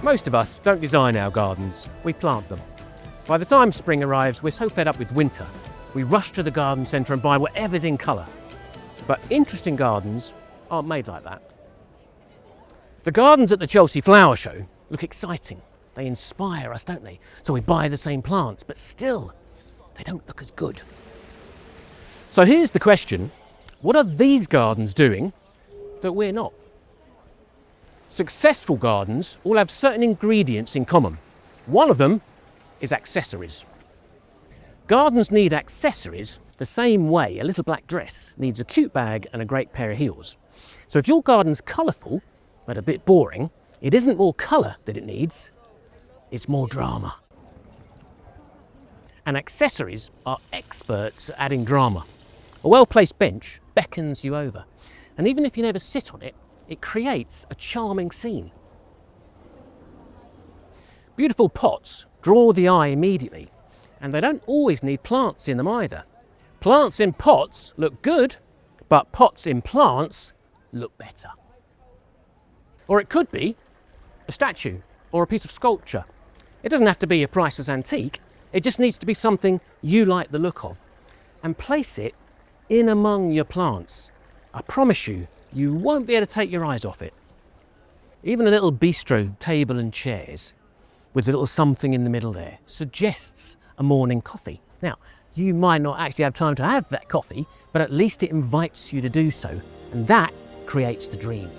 Most of us don't design our gardens, we plant them. By the time spring arrives, we're so fed up with winter, we rush to the garden centre and buy whatever's in colour. But interesting gardens aren't made like that. The gardens at the Chelsea Flower Show look exciting. They inspire us, don't they? So we buy the same plants, but still, they don't look as good. So here's the question, what are these gardens doing that we're not? Successful gardens all have certain ingredients in common. One of them is accessories. Gardens need accessories the same way a little black dress needs a cute bag and a great pair of heels. So if your garden's colourful, but a bit boring, it isn't more colour that it needs, it's more drama. And accessories are experts at adding drama. A well-placed bench beckons you over. And even if you never sit on it, it creates a charming scene. Beautiful pots draw the eye immediately, and they don't always need plants in them either. Plants in pots look good, but pots in plants look better. Or it could be a statue or a piece of sculpture. It doesn't have to be a priceless antique, it just needs to be something you like the look of. And place it in among your plants. I promise you, you won't be able to take your eyes off it. Even a little bistro table and chairs with a little something in the middle there suggests a morning coffee. Now, you might not actually have time to have that coffee, but at least it invites you to do so, and that creates the dream.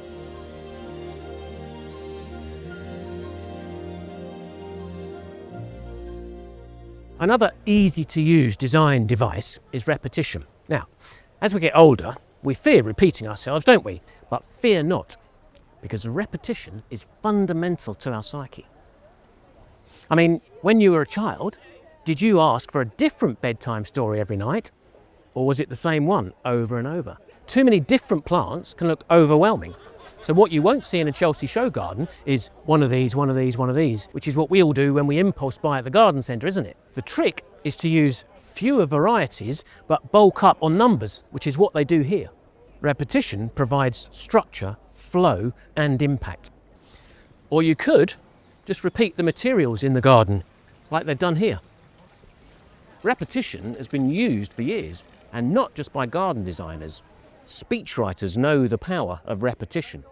Another easy to use design device is repetition. Now, as we get older, we fear repeating ourselves, don't we? But fear not, because repetition is fundamental to our psyche. I mean, when you were a child, did you ask for a different bedtime story every night? Or was it the same one over and over? Too many different plants can look overwhelming. So what you won't see in a Chelsea show garden is one of these, one of these, one of these, which is what we all do when we impulse buy at the garden centre, isn't it? The trick is to use fewer varieties, but bulk up on numbers, which is what they do here. Repetition provides structure, flow, and impact. Or you could just repeat the materials in the garden, like they've done here. Repetition has been used for years, and not just by garden designers. Speechwriters know the power of repetition.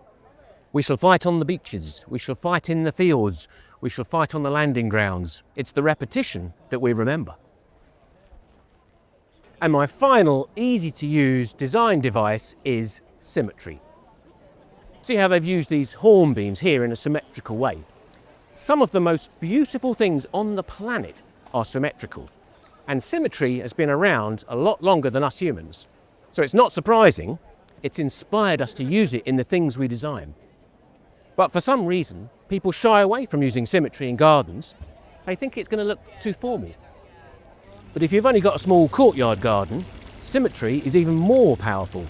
We shall fight on the beaches, we shall fight in the fields, we shall fight on the landing grounds. It's the repetition that we remember. And my final easy to use design device is symmetry. See how they've used these hornbeams here in a symmetrical way? Some of the most beautiful things on the planet are symmetrical. And symmetry has been around a lot longer than us humans. So it's not surprising, it's inspired us to use it in the things we design. But for some reason, people shy away from using symmetry in gardens. They think it's going to look too formal. But if you've only got a small courtyard garden, symmetry is even more powerful.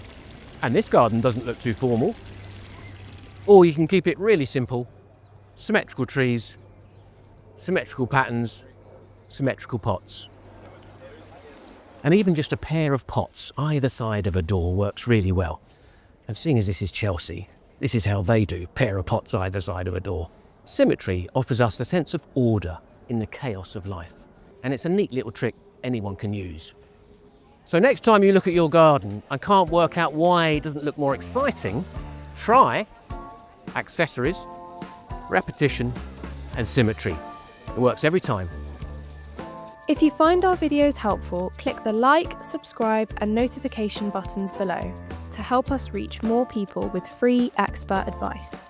And this garden doesn't look too formal. Or you can keep it really simple. Symmetrical trees, symmetrical patterns, symmetrical pots. And even just a pair of pots either side of a door works really well. And seeing as this is Chelsea, this is how they do, pair of pots either side of a door. Symmetry offers us a sense of order in the chaos of life. And it's a neat little trick anyone can use. So next time you look at your garden and can't work out why it doesn't look more exciting, try accessories, repetition, and symmetry. It works every time. If you find our videos helpful, click the like, subscribe, and notification buttons below to help us reach more people with free expert advice.